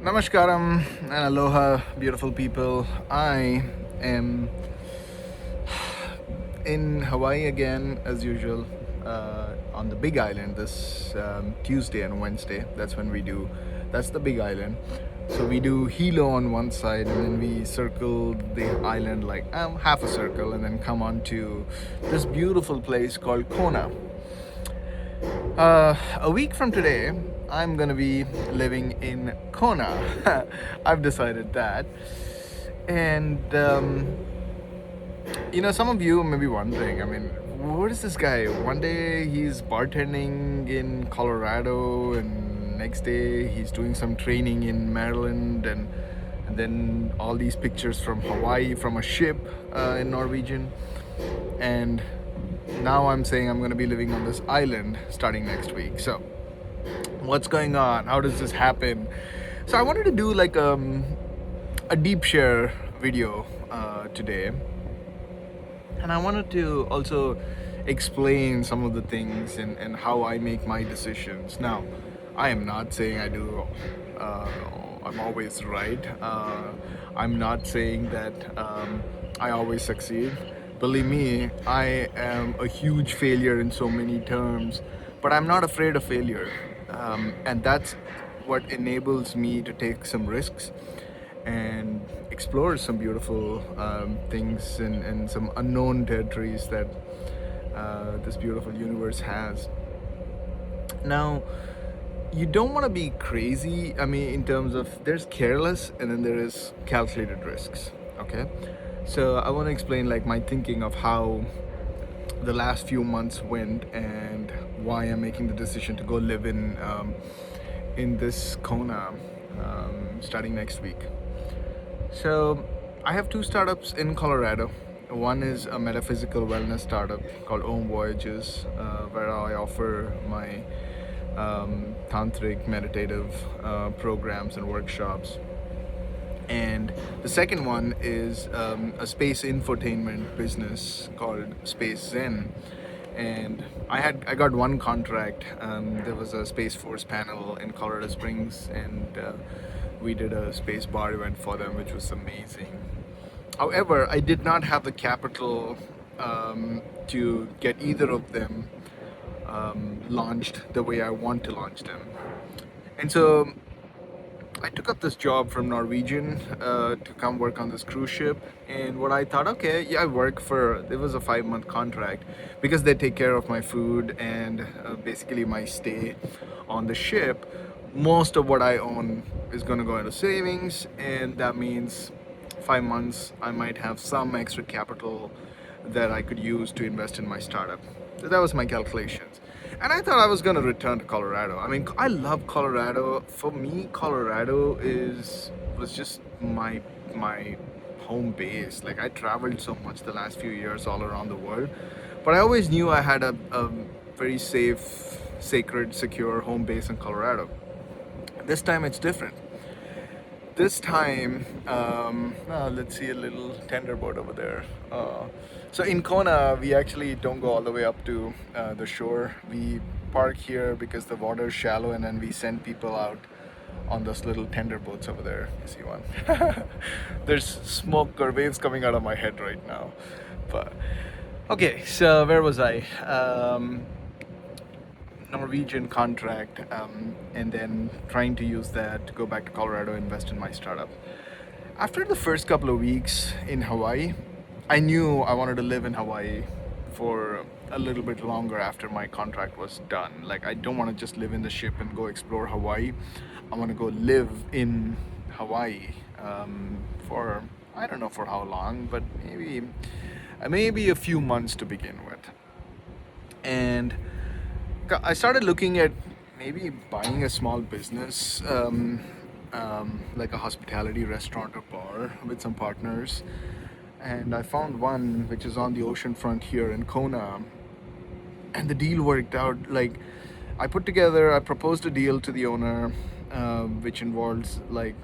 Namaskaram and aloha, beautiful people. I am in Hawaii again, as usual, on the Big Island this Tuesday and Wednesday. That's the Big Island. So we do Hilo on one side, and then we circle the island like half a circle, and then come on to this beautiful place called Kona. A week from today, I'm gonna be living in Kona. I've decided that. And some of you may be wondering, what is this guy? One day he's bartending in Colorado, and next day he's doing some training in Maryland, and then all these pictures from Hawaii from a ship in Norwegian. And now I'm saying I'm going to be living on this island starting next week. So, what's going on? How does this happen? So, I wanted to do like a deep share video today, and I wanted to also explain some of the things and how I make my decisions. Now, I am not saying I'm always right. I'm not saying that I always succeed. Believe me, I am a huge failure in so many terms, but I'm not afraid of failure. And that's what enables me to take some risks and explore some beautiful things and some unknown territories that this beautiful universe has. Now, you don't want to be crazy. In terms of there's careless and then there is calculated risks. Okay, so I want to explain like my thinking of how the last few months went and why I'm making the decision to go live in this Kona starting next week. So I have two startups in Colorado. One is a metaphysical wellness startup called Om Voyages, where I offer my tantric meditative programs and workshops. And the second one is a space infotainment business called Space Zen. And I got one contract. There was a Space Force panel in Colorado Springs, and we did a space bar event for them, which was amazing. However, I did not have the capital to get either of them launched the way I want to launch them. And so I took up this job from Norwegian to come work on this cruise ship. And what I thought, okay, yeah, it was a 5-month contract because they take care of my food and basically my stay on the ship. Most of what I own is going to go into savings, and that means 5 months I might have some extra capital that I could use to invest in my startup. So that was my calculations. And I thought I was going to return to Colorado. I love Colorado. For me, Colorado was just my home base. Like, I traveled so much the last few years all around the world, but I always knew I had a very safe, sacred, secure home base in Colorado. This time it's different. This time, let's see a little tender boat over there. So in Kona, we actually don't go all the way up to the shore. We park here because the water is shallow, and then we send people out on those little tender boats over there. You see one? There's smoke or waves coming out of my head right now. But okay, so where was I? Norwegian contract, and then trying to use that to go back to Colorado, invest in my startup. After the first couple of weeks in Hawaii, I knew I wanted to live in Hawaii for a little bit longer after my contract was done. Like, I don't want to just live in the ship and go explore Hawaii. I want to go live in Hawaii for, I don't know for how long, but maybe a few months to begin with. And I started looking at maybe buying a small business, like a hospitality restaurant or bar with some partners. And I found one which is on the ocean front here in Kona. And the deal worked out. Like, I proposed a deal to the owner, which involves like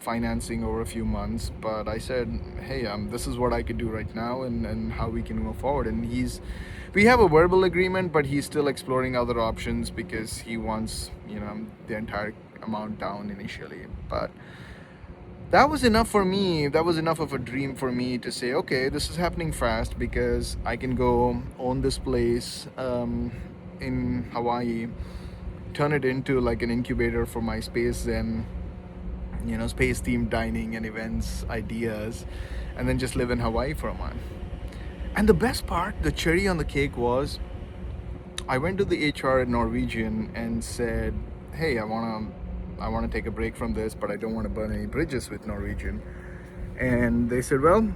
financing over a few months. But I said, hey, this is what I could do right now and how we can move forward. And we have a verbal agreement, but he's still exploring other options because he wants, the entire amount down initially, but that was enough for me. That was enough of a dream for me to say, okay, this is happening fast because I can go own this place in Hawaii, turn it into like an incubator for my Space Zen, space themed dining and events ideas, and then just live in Hawaii for a month. And the best part, the cherry on the cake was, I went to the HR at Norwegian and said, hey, I want to take a break from this, but I don't want to burn any bridges with Norwegian. And they said, well,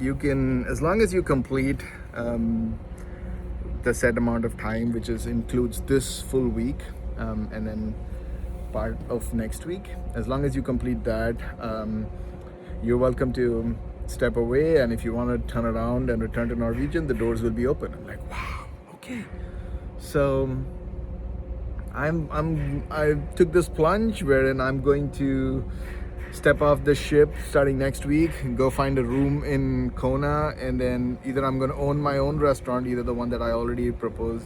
you can, as long as you complete the set amount of time, which includes this full week, and then part of next week, as long as you complete that, you're welcome to step away, and if you want to turn around and return to Norwegian, the doors will be open. I'm like, wow, okay. So I took this plunge wherein I'm going to step off the ship starting next week and go find a room in Kona, and then either I'm going to own my own restaurant, either the one that I already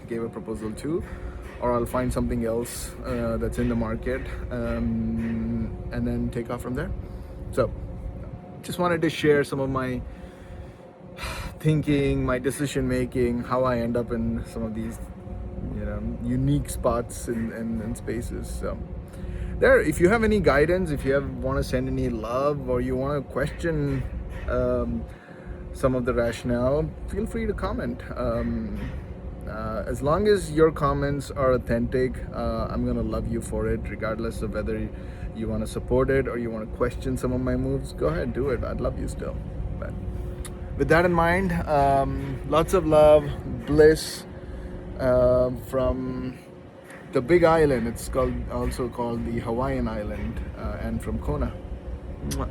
gave a proposal to, or I'll find something else that's in the market, and then take off from there. So just wanted to share some of my thinking, my decision making, how I end up in some of these unique spots and spaces. So there, if you have any guidance, if you want to send any love, or you want to question some of the rationale, feel free to comment. As long as your comments are authentic, I'm gonna love you for it, regardless of whether you want to support it or you want to question some of my moves. Go ahead, do it. I'd love you still. But with that in mind, lots of love, bliss, from the Big Island. It's also called the Hawaiian Island, and from Kona. Mwah.